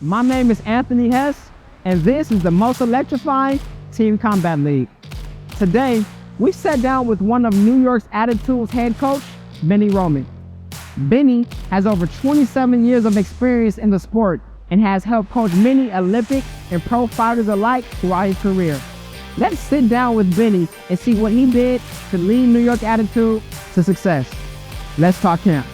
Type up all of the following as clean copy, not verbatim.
My name is Anthony Hess, and this is the most electrifying Team Combat League. Today, we sat down with one of New York's Attitude's head coach, Benny Roman. Benny has over 27 years of experience in the sport and has helped coach many Olympic and pro fighters alike throughout his career. Let's sit down with Benny and see what he did to lead New York Attitude to success. Let's talk camp.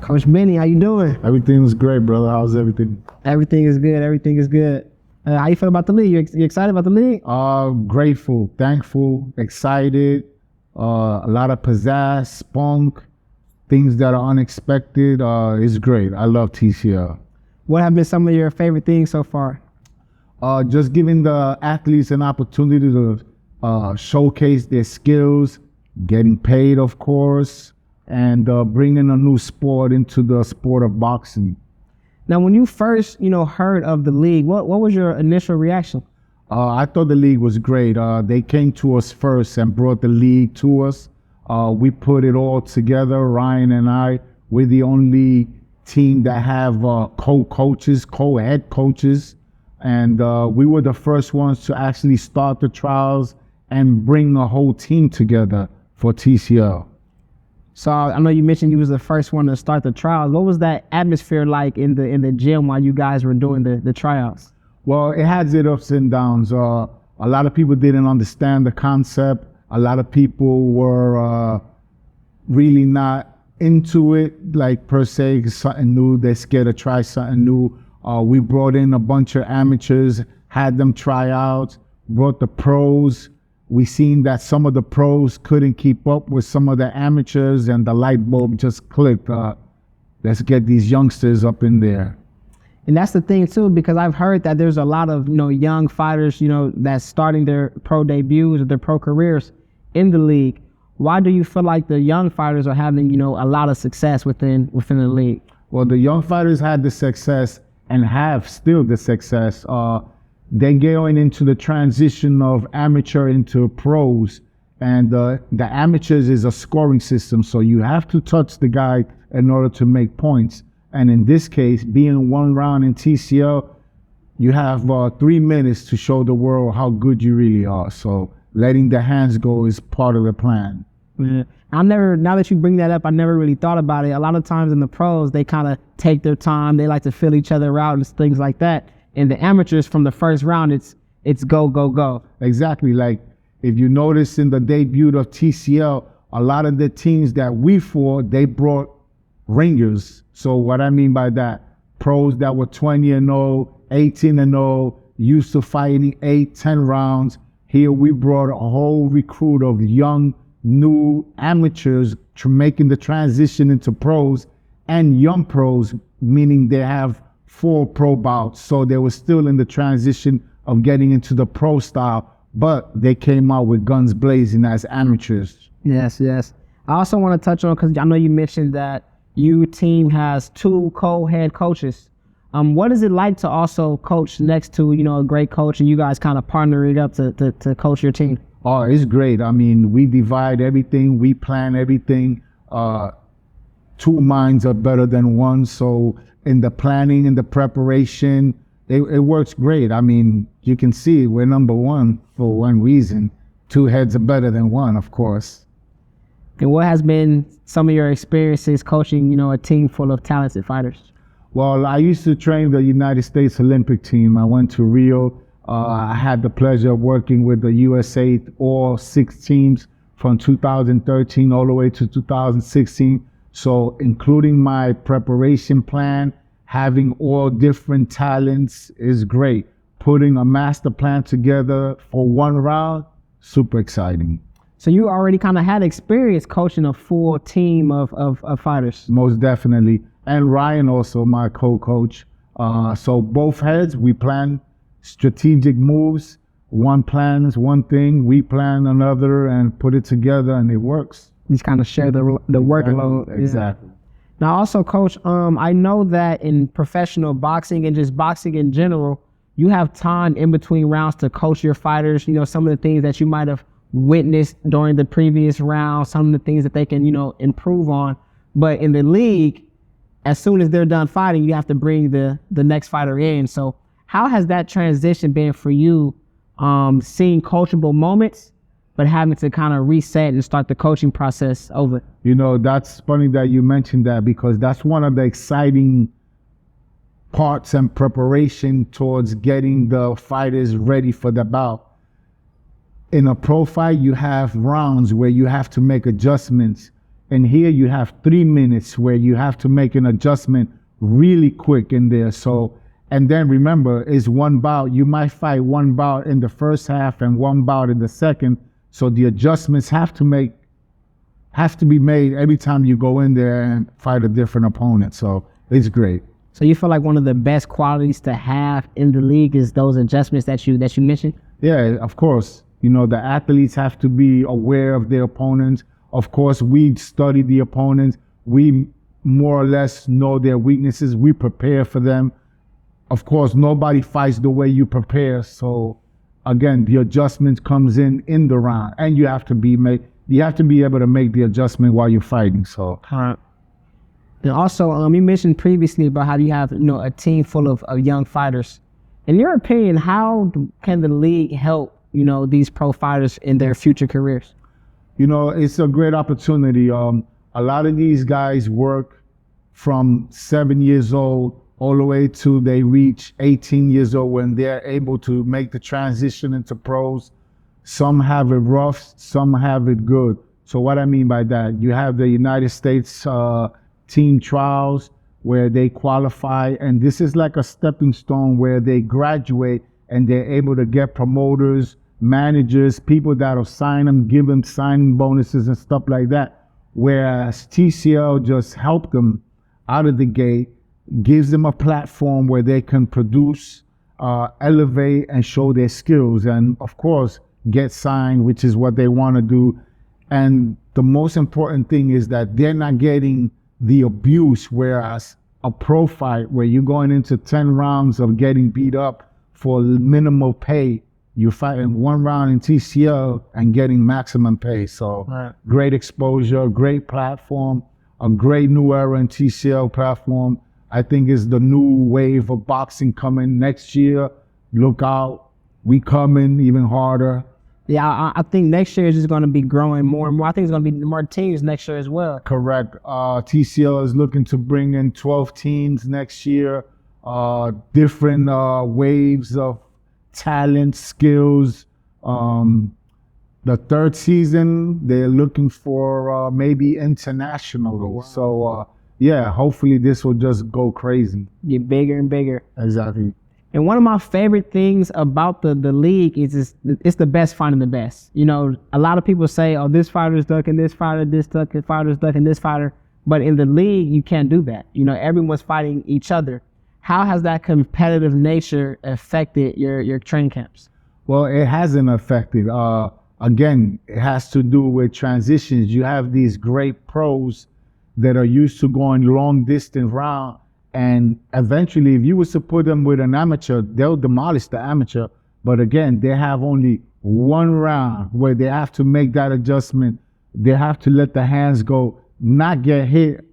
Coach Benny, how you doing? Everything's great, brother. How's everything? Everything is good. Everything is good. How you feel about the league? You excited about the league? Grateful, thankful, excited. A lot of pizzazz, spunk, things that are unexpected. It's great. I love TCL. What have been some of your favorite things so far? Just giving the athletes an opportunity to showcase their skills, getting paid, of course, and bringing a new sport into the sport of boxing. Now, when you first, heard of the league, what was your initial reaction? I thought the league was great. They came to us first and brought the league to us. We put it all together, Ryan and I. We're the only team that have co-coaches, co-head coaches. And we were the first ones to actually start the trials and bring a whole team together for TCL. So I know you mentioned you was the first one to start the trials. What was that atmosphere like in the gym while you guys were doing the tryouts? Well, it has its ups and downs. A lot of people didn't understand the concept. A lot of people were really not into it, like per se, something new. They're scared to try something new. We brought in a bunch of amateurs, had them try out, brought the pros. We seen that some of the pros couldn't keep up with some of the amateurs, and the light bulb just clicked. Let's get these youngsters up in there. And that's the thing too, because I've heard that there's a lot of young fighters that's starting their pro debuts or their pro careers in the league. Why do you feel like the young fighters are having a lot of success within the league? Well, the young fighters had the success and have still the success. They're going into the transition of amateur into pros, and the amateurs is a scoring system, so you have to touch the guy in order to make points. And in this case, being one round in TCL, you have 3 minutes to show the world how good you really are. So letting the hands go is part of the plan. Yeah. Now that you bring that up, I never really thought about it. A lot of times in the pros, they kind of take their time. They like to fill each other out and things like that. In the amateurs, from the first round, it's go, go, go. Exactly. Like if you notice in the debut of TCL, a lot of the teams that we fought, they brought ringers. So what I mean by that, pros that were 20-0, 18-0, used to fighting 8-10 rounds. Here we brought a whole recruit of young, new amateurs making the transition into pros, and young pros, meaning they have 4 pro bouts. So they were still in the transition of getting into the pro style, but they came out with guns blazing as amateurs. Yes. I also want to touch on, because I know you mentioned that your team has 2 co-head coaches. What is it like to also coach next to a great coach, and you guys kind of partner it up to coach your team? Oh, it's great. I mean, we divide everything, we plan everything. 2 minds are better than one. So in the planning and the preparation, it works great. I mean, you can see we're number 1 for one reason. 2 heads are better than 1, of course. And what has been some of your experiences coaching, a team full of talented fighters? Well, I used to train the United States Olympic team. I went to Rio. I had the pleasure of working with the USA, all 6 teams from 2013 all the way to 2016. So including my preparation plan, having all different talents is great. Putting a master plan together for 1 round, super exciting. So you already kind of had experience coaching a full team of fighters? Most definitely. And Ryan also, my co-coach. So both heads, we plan strategic moves. One plans one thing, we plan another, and put it together, and it works. Just kind of share the workload. Exactly. Yeah. Now also, Coach, I know that in professional boxing and just boxing in general, you have time in between rounds to coach your fighters, some of the things that you might have witnessed during the previous round, some of the things that they can, improve on. But in the league, as soon as they're done fighting, you have to bring the next fighter in. So how has that transition been for you, seeing coachable moments, but having to kind of reset and start the coaching process over? You know, that's funny that you mentioned that, because that's one of the exciting parts and preparation towards getting the fighters ready for the bout. In a pro fight, you have rounds where you have to make adjustments. And here you have 3 minutes where you have to make an adjustment really quick in there. So, and then remember, it's one bout. You might fight one bout in the first half and one bout in the second. So the adjustments have to be made every time you go in there and fight a different opponent. So it's great. So you feel like one of the best qualities to have in the league is those adjustments that you mentioned? Yeah, of course. You know, the athletes have to be aware of their opponents. Of course, we study the opponents. We more or less know their weaknesses. We prepare for them. Of course, nobody fights the way you prepare. So again, the adjustments comes in the round, and you have to be able to make the adjustment while you're fighting. So. And also, you mentioned previously about how you have, a team full of young fighters. In your opinion, how can the league help, these pro fighters in their future careers? You know, it's a great opportunity. A lot of these guys work from 7 years old all the way to they reach 18 years old when they're able to make the transition into pros. Some have it rough, some have it good. So what I mean by that, you have the United States team trials where they qualify, and this is like a stepping stone where they graduate and they're able to get promoters, managers, people that'll sign them, give them signing bonuses and stuff like that. Whereas TCL just helped them out of the gate, gives them a platform where they can produce, elevate, and show their skills, and of course get signed, which is what they want to do. And the most important thing is that they're not getting the abuse, whereas a pro fight where you're going into 10 rounds of getting beat up for minimal pay, you're fighting one round in TCL and getting maximum pay. So Great exposure, great platform, a great new era in TCL platform. I think is the new wave of boxing coming next year. Look out, we coming even harder. Yeah, I think next year is just going to be growing more and more. I think it's going to be more teams next year as well. Correct. TCL is looking to bring in 12 teams next year. Different waves of talent, skills. The third season, they're looking for maybe international. Oh, wow. So yeah, hopefully this will just go crazy. Get bigger and bigger. Exactly. And one of my favorite things about the league is it's the best finding the best. A lot of people say, oh, this fighter's ducking this fighter, this fighter's ducking this fighter. But in the league, you can't do that. Everyone's fighting each other. How has that competitive nature affected your training camps? Well, it hasn't affected. Again, it has to do with transitions. You have these great pros that are used to going long distance round. And eventually, if you was to put them with an amateur, they'll demolish the amateur. But again, they have only one round where they have to make that adjustment. They have to let the hands go, not get hit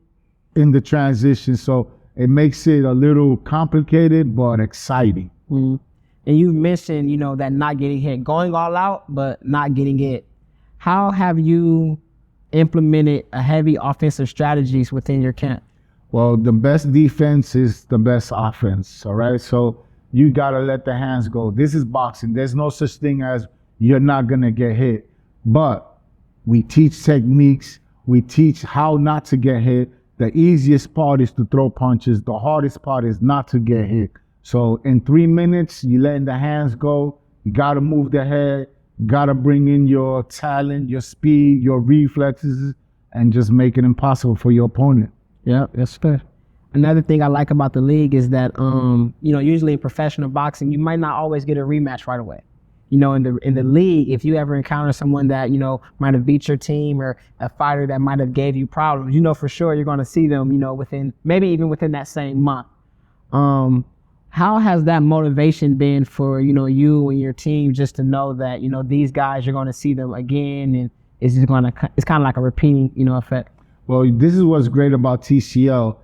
in the transition. So it makes it a little complicated, but exciting. Mm-hmm. And you mentioned, that not getting hit, going all out, but not getting hit. How have you implemented a heavy offensive strategies within your camp? Well, the best defense is the best offense, all right? So you got to let the hands go. This is boxing. There's no such thing as you're not going to get hit. But we teach techniques. We teach how not to get hit. The easiest part is to throw punches. The hardest part is not to get hit. So in 3 minutes, you're letting the hands go. You got to move the head. Got to bring in your talent, your speed, your reflexes, and just make it impossible for your opponent. Yeah, that's fair. Another thing I like about the league is that, usually in professional boxing, you might not always get a rematch right away. In the league, if you ever encounter someone that, might have beat your team or a fighter that might have gave you problems, for sure you're going to see them, within that same month. How has that motivation been for, you and your team just to know that, these guys, you're going to see them again, and it's kind of like a repeating, effect? Well, this is what's great about TCL.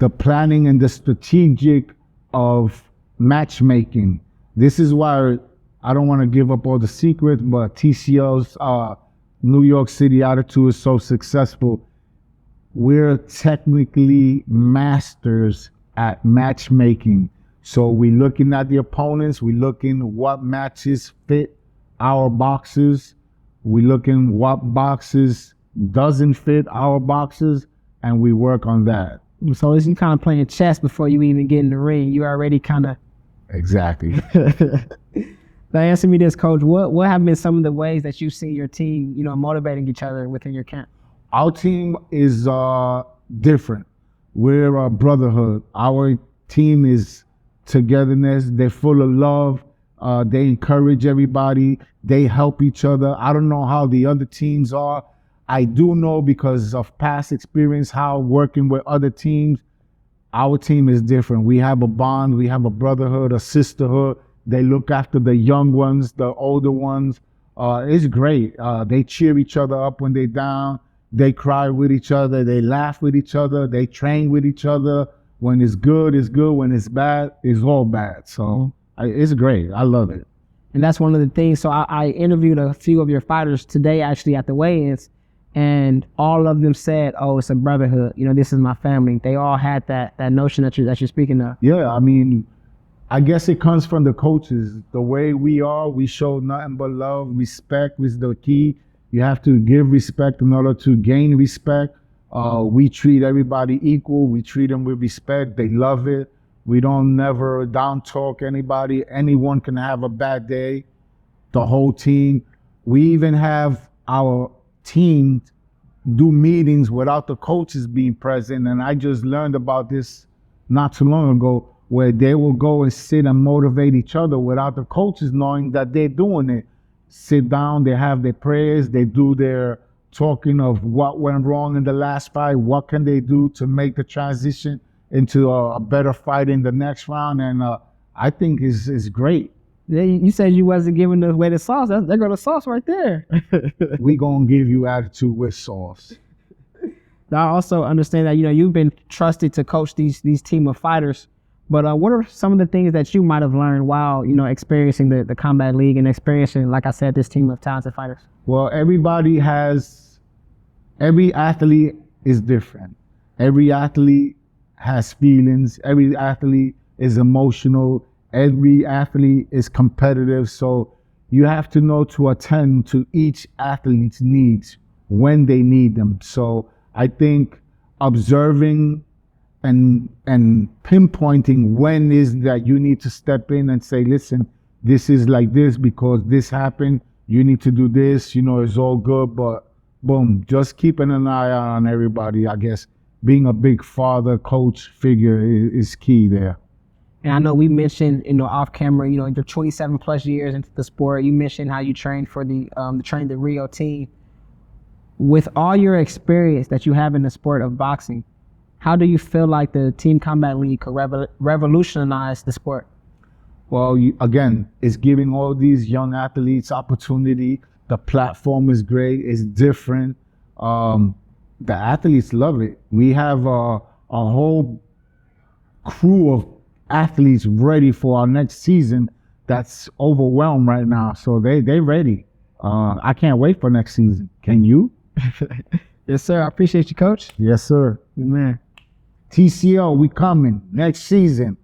the planning and the strategic of matchmaking. This is why I don't want to give up all the secrets, but TCL's New York City attitude is so successful. We're technically masters at matchmaking. So we're looking at the opponents, we're looking what matches fit our boxes, we're looking what boxes doesn't fit our boxes, and we work on that. So is you kind of playing chess before you even get in the ring? You already kind of... Exactly. Now answer me this, Coach. What have been some of the ways that you've seen your team, motivating each other within your camp? Our team is different. We're a brotherhood. Our team is togetherness. They're full of love. They encourage everybody. They help each other. I don't know how the other teams are. I do know because of past experience how working with other teams, our team is different. We have a bond. We have a brotherhood, a sisterhood. They look after the young ones, the older ones. It's great. They cheer each other up when they're down. They cry with each other. They laugh with each other. They train with each other. When it's good, it's good. When it's bad, it's all bad. So it's great. I love it. And that's one of the things. So I interviewed a few of your fighters today, actually, at the weigh-ins, and all of them said, "Oh, it's a brotherhood. This is my family." They all had that notion that you're speaking of. Yeah, I mean, I guess it comes from the coaches. The way we are, we show nothing but love. Respect is the key. You have to give respect in order to gain respect. We treat everybody equal. We treat them with respect. They love it. We don't never down talk anybody. Anyone can have a bad day. The whole team. We even have our team do meetings without the coaches being present. And I just learned about this not too long ago, where they will go and sit and motivate each other without the coaches knowing that they're doing it. Sit down, they have their prayers, they do their talking of what went wrong in the last fight, what can they do to make the transition into a better fight in the next round, and I think it's great. Yeah, you said you wasn't giving away the sauce. There go the sauce right there. We gonna give you attitude with sauce. I also understand that you've been trusted to coach these team of fighters. But what are some of the things that you might have learned while, experiencing the Combat League and experiencing, like I said, this team of talented fighters? Well, every athlete is different. Every athlete has feelings. Every athlete is emotional. Every athlete is competitive. So you have to know to attend to each athlete's needs when they need them. So I think observing and pinpointing when is that you need to step in and say, listen, this is like this because this happened. You need to do this, it's all good, but boom, just keeping an eye on everybody. I guess being a big father, coach figure is key there. And I know we mentioned, off camera, you're 27 plus years into the sport. You mentioned how you trained for the Rio team. With all your experience that you have in the sport of boxing, how do you feel like the Team Combat League could revolutionize the sport? Well, again, it's giving all these young athletes opportunity. The platform is great. It's different. The athletes love it. We have a whole crew of athletes ready for our next season that's overwhelmed right now. So they ready. I can't wait for next season. Can you? Yes, sir. I appreciate you, Coach. Yes, sir. Man. TCL, we coming next season.